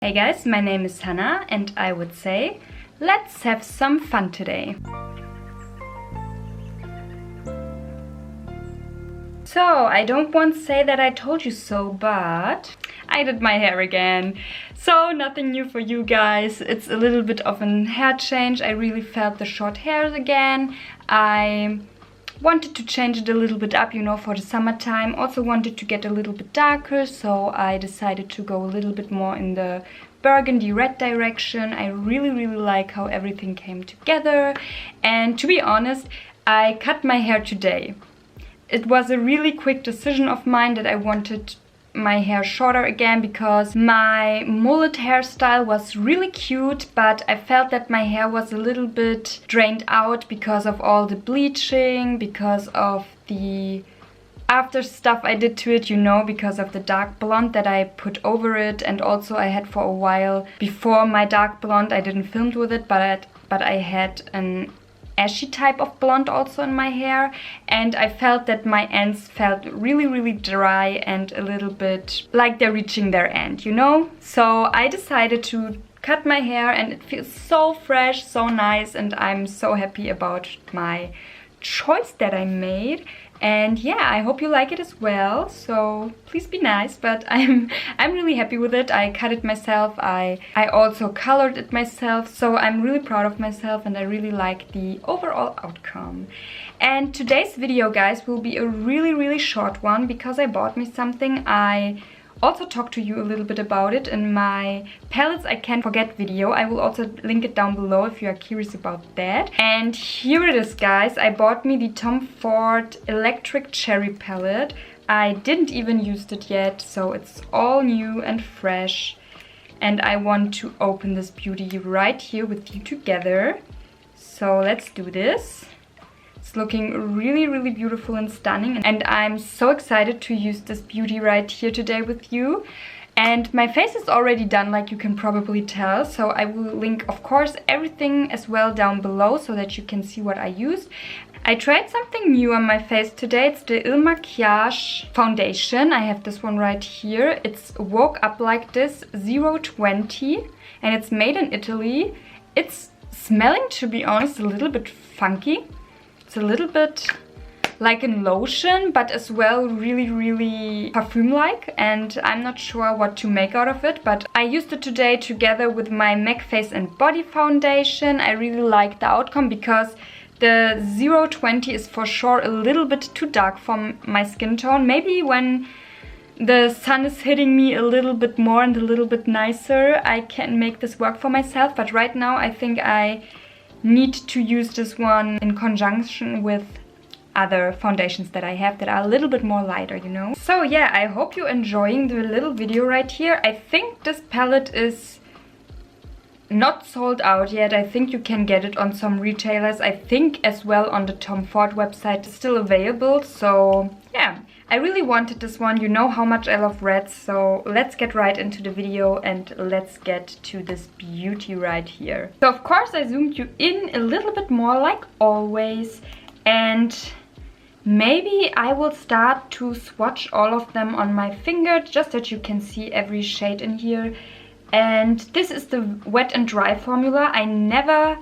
Hey guys, my name is Hannah and I would say, let's have some fun today. So, I don't want to say that I told you so, but I did my hair again. So, nothing new for you guys. It's a little bit of a hair change. I really felt the short hairs again. I wanted to change it a little bit up, you know, for the summertime. Also wanted to get a little bit darker, so I decided to go a little bit more in the burgundy red direction. I really like how everything came together. And to be honest, I cut my hair today. It was a really quick decision of mine that I wanted my hair shorter again because my mullet hairstyle was really cute, but I felt that my hair was a little bit drained out because of all the bleaching, because of the after stuff I did to it, you know, because of the dark blonde that I put over it. And also I had for a while before my dark blonde, I didn't film with it, but I had an ashy type of blonde also in my hair, and I felt that my ends felt really dry and a little bit like they're reaching their end, you know? So I decided to cut my hair and it feels so fresh, so nice, and I'm so happy about my choice that I made. And yeah, I hope you like it as well, so please be nice, but I'm really happy with it. I cut it myself, I also colored it myself, so I'm really proud of myself and I really like the overall outcome. And today's video, guys, will be a really short one because I bought me something. I also talk to you a little bit about it in my palettes I can't forget video. I will also link it down below if you are curious about that. And here it is, guys. I bought me the Tom Ford Electric Cherry palette. I didn't even use it yet, so it's all new and fresh. And I want to open this beauty right here with you together. So let's do this. It's looking really beautiful and stunning, and I'm so excited to use this beauty right here today with you. And my face is already done, like you can probably tell, so I will link, of course, everything as well down below so that you can see what I used. I tried something new on my face today. It's the makiage foundation. I have this one right here. It's Woke Up Like This 020 and it's made in Italy. It's smelling, to be honest, a little bit funky. It's a little bit like a lotion, but as well really perfume-like, and I'm not sure what to make out of it, but I used it today together with my MAC Face and Body foundation. I really like the outcome because the 020 is for sure a little bit too dark for my skin tone. Maybe when the sun is hitting me a little bit more and a little bit nicer, I can make this work for myself, but right now I think I need to use this one in conjunction with other foundations that I have that are a little bit more lighter, you know. So yeah, I hope you're enjoying the little video right here. I think this palette is not sold out yet. I think you can get it on some retailers. I think as well on the Tom Ford website it's still available. So yeah, I really wanted this one. You know how much I love reds, so let's get right into the video and let's get to this beauty right here. So of course I zoomed you in a little bit more like always, and maybe I will start to swatch all of them on my finger just that you can see every shade in here. And this is the wet and dry formula. I never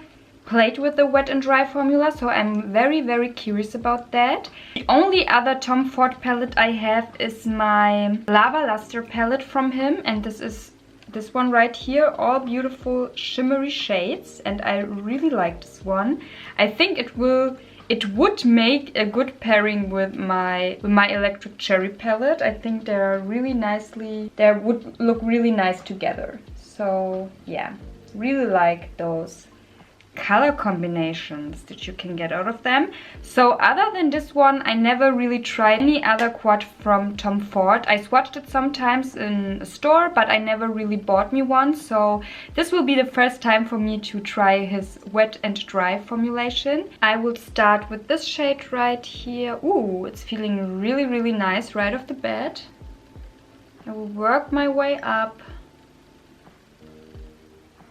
played with the wet and dry formula, so I'm very curious about that. The only other Tom Ford palette I have is my Lava Luster palette from him, and this is this one right here, all beautiful shimmery shades, and I really like this one. I think it would make a good pairing with my Electric Cherry palette. I think they would look really nice together. So yeah, really like those color combinations that you can get out of them. So other than this one, I never really tried any other quad from Tom Ford. I swatched it sometimes in a store, but I never really bought me one. So this will be the first time for me to try his wet and dry formulation. I will start with this shade right here. Ooh, it's feeling really nice right off the bat. I will work my way up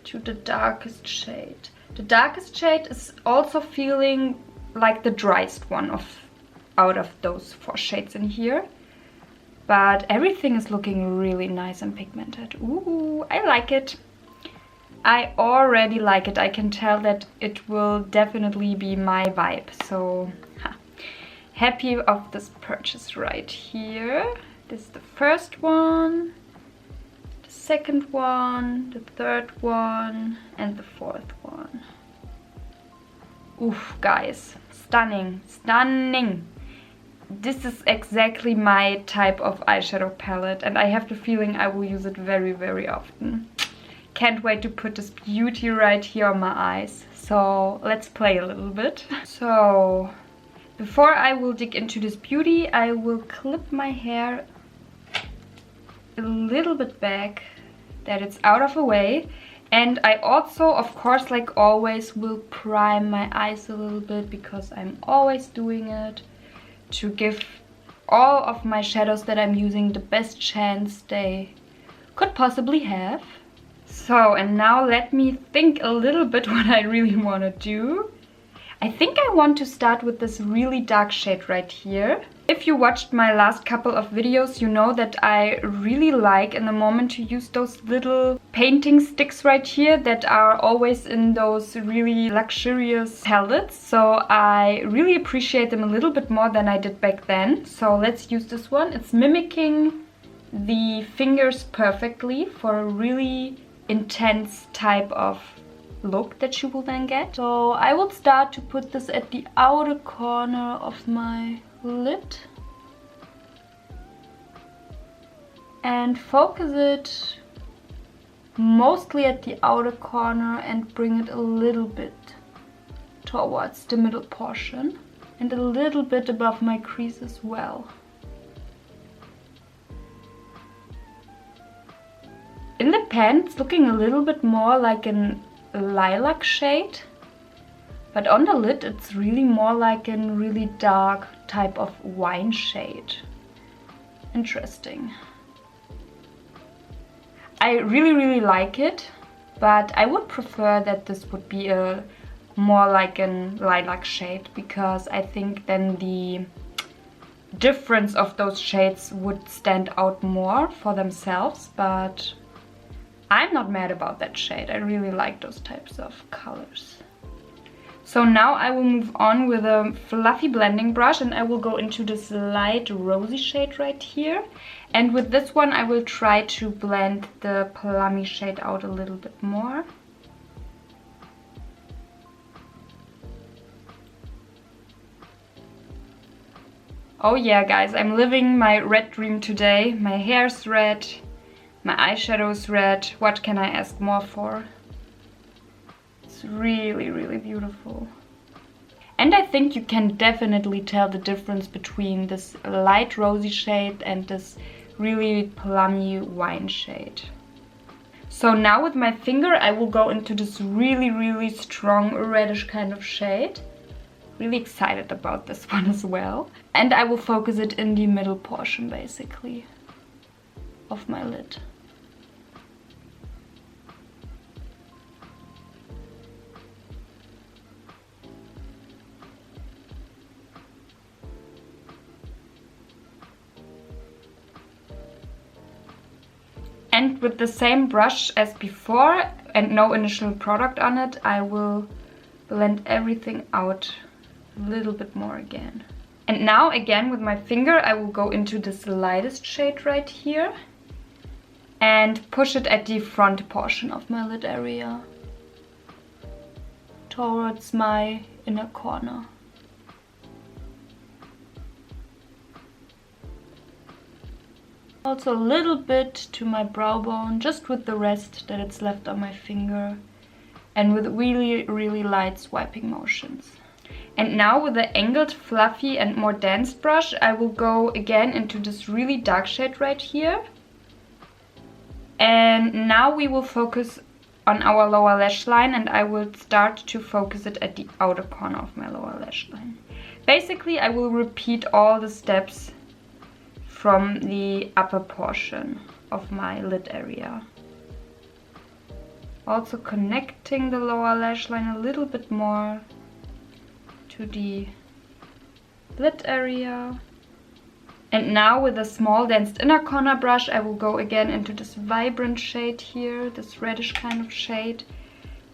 to the darkest shade. The darkest shade is also feeling like the driest one out of those 4 shades in here. but everything is looking really nice and pigmented. Ooh, I like it. I already like it. I can tell that it will definitely be my vibe. So happy of this purchase right here. This is the first one, the second one, the third one, and the fourth one. Oof, guys, stunning, stunning. This is exactly my type of eyeshadow palette, and I have the feeling I will use it very, very often. Can't wait to put this beauty right here on my eyes. So let's play a little bit. So before I will dig into this beauty, I will clip my hair a little bit back that it's out of the way. And I also, of course, like always, will prime my eyes a little bit because I'm always doing it to give all of my shadows that I'm using the best chance they could possibly have. So, and now let me think a little bit what I really want to do. I think I want to start with this really dark shade right here. If you watched my last couple of videos, you know that I really like in the moment to use those little painting sticks right here that are always in those really luxurious palettes. So I really appreciate them a little bit more than I did back then. So let's use this one. It's mimicking the fingers perfectly for a really intense type of look that you will then get. So I will start to put this at the outer corner of my lid and focus it mostly at the outer corner and bring it a little bit towards the middle portion and a little bit above my crease as well. In the pan it's looking a little bit more like an lilac shade, but on the lid it's really more like a really dark type of wine shade. Interesting. I really like it, but I would prefer that this would be a more like a lilac shade, because I think then the difference of those shades would stand out more for themselves. But I'm not mad about that shade. I really like those types of colors. So now I will move on with a fluffy blending brush and I will go into this light rosy shade right here. And with this one I will try to blend the plummy shade out a little bit more. Oh yeah, guys, I'm living my red dream today. My hair's red. My eyeshadow's red. What can I ask more for? It's really beautiful. And I think you can definitely tell the difference between this light rosy shade and this really plummy wine shade. So now with my finger I will go into this really strong reddish kind of shade. Really excited about this one as well. And I will focus it in the middle portion basically of my lid. And with the same brush as before and no initial product on it, I will blend everything out a little bit more again. And now again with my finger I will go into this lightest shade right here and push it at the front portion of my lid area towards my inner corner. Also a little bit to my brow bone, just with the rest that it's left on my finger, and with really light swiping motions. And now with the angled, fluffy and more dense brush, I will go again into this really dark shade right here. And now we will focus on our lower lash line, and I will start to focus it at the outer corner of my lower lash line. Basically, I will repeat all the steps from the upper portion of my lid area. Also connecting the lower lash line a little bit more to the lid area. And now with a small danced inner corner brush, I will go again into this vibrant shade here, this reddish kind of shade,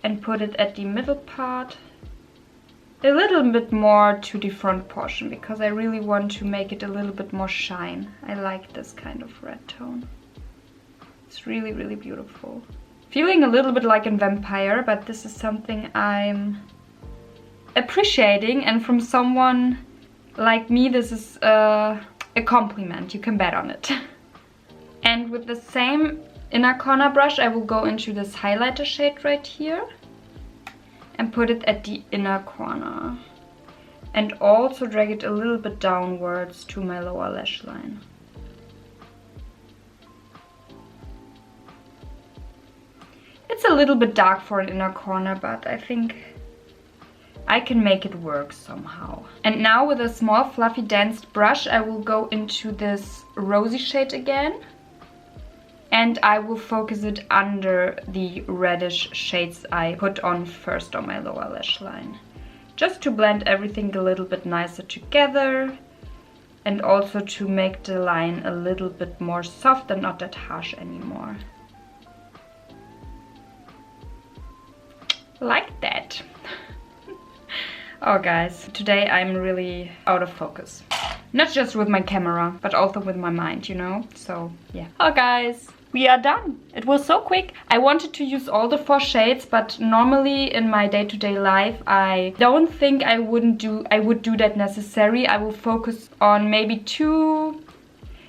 and put it at the middle part. A little bit more to the front portion, because I really want to make it a little bit more shine. I like this kind of red tone. It's really, really beautiful. Feeling a little bit like a vampire, but this is something I'm appreciating, and from someone like me, this is a compliment. You can bet on it. And with the same inner corner brush, I will go into this highlighter shade right here and put it at the inner corner, and also drag it a little bit downwards to my lower lash line. It's a little bit dark for an inner corner, but I think I can make it work somehow. And now with a small fluffy danced brush, I will go into this rosy shade again, and I will focus it under the reddish shades I put on first on my lower lash line, just to blend everything a little bit nicer together, and also to make the line a little bit more soft and not that harsh anymore. Like that. Oh guys, today I'm really out of focus. Not just with my camera, but also with my mind, you know? So yeah. Oh guys, we are done. It was so quick. I wanted to use all the 4 shades, but normally in my day-to-day life, I don't think I would do that necessary. I will focus on maybe 2,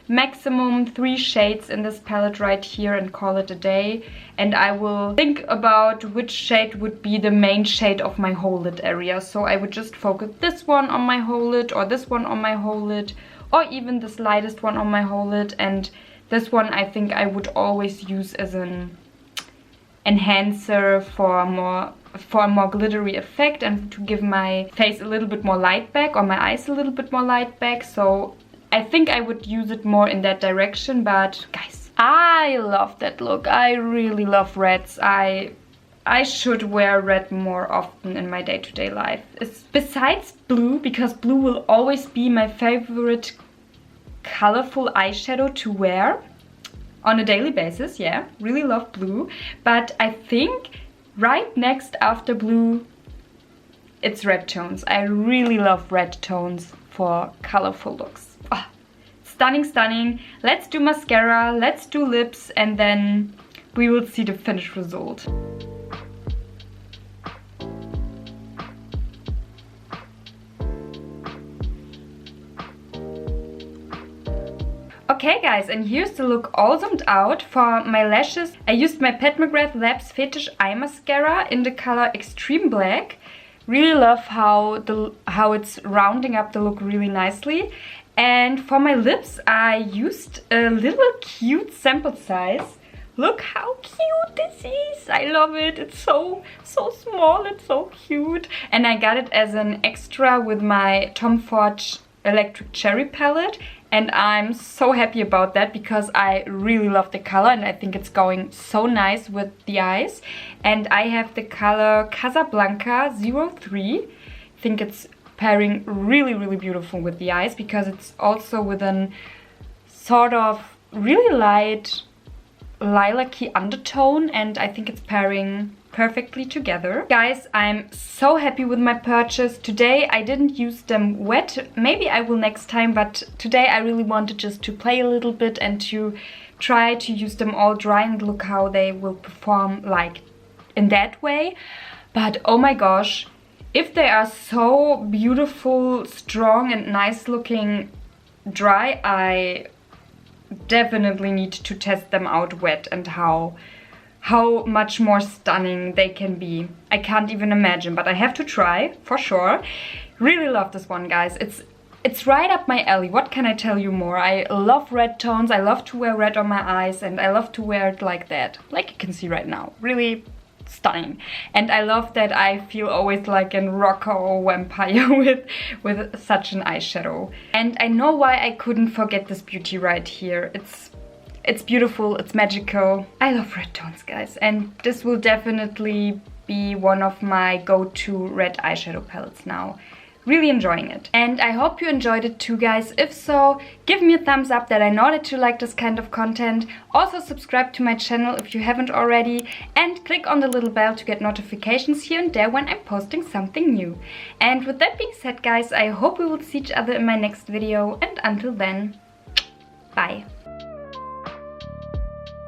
maximum 3 shades in this palette right here and call it a day. And I will think about which shade would be the main shade of my whole lid area. So I would just focus this one on my whole lid, or this one on my whole lid, or even this lightest one on my whole lid. And this one I think I would always use as an enhancer for a more glittery effect, and to give my face a little bit more light back, or my eyes a little bit more light back. So I think I would use it more in that direction. But guys, I love that look. I really love reds. I should wear red more often in my day-to-day life. Besides blue, because blue will always be my favorite colorful eyeshadow to wear on a daily basis. Yeah, really love blue. But I think right next after blue, it's red tones. I really love red tones for colorful looks. Oh, stunning, stunning. Let's do mascara, let's do lips, and then we will see the finished result. Okay guys, and here's the look all zoomed out. For my lashes, I used my mcgrath Labs Fetish Eye Mascara in the color Extreme Black. Really love how it's rounding up the look really nicely. And for my lips, I used a little cute sample size. Look how cute this is. I love it. It's so small. It's so cute. And I got it as an extra with my Tom Ford Electric Cherry palette. And I'm so happy about that, because I really love the color and I think it's going so nice with the eyes. And I have the color Casablanca 03. I think it's pairing really, really beautiful with the eyes, because it's also with an sort of really light lilac-y undertone, and I think it's pairing perfectly together. Guys, I'm so happy with my purchase. Today I didn't use them wet. Maybe I will next time, but today I really wanted just to play a little bit and to try to use them all dry and look how they will perform like in that way. But oh my gosh, if they are so beautiful, strong and nice looking dry, I definitely need to test them out wet, and how much more stunning they can be. I can't even imagine, but I have to try for sure. Really love this one, guys. It's right up my alley. What can I tell you more? I love red tones. I love to wear red on my eyes, and I love to wear it like that, like you can see right now. Really stunning. And I love that I feel always like a rocker or vampire with such an eyeshadow. And I know why I couldn't forget this beauty right here. It's beautiful, it's magical. I love red tones, guys, and this will definitely be one of my go-to red eyeshadow palettes now. really enjoying it. And I hope you enjoyed it too, guys. If so, give me a thumbs up that I know that you like this kind of content. Also subscribe to my channel if you haven't already, and click on the little bell to get notifications here and there when I'm posting something new. And with that being said, guys, I hope we will see each other in my next video, and until then, bye.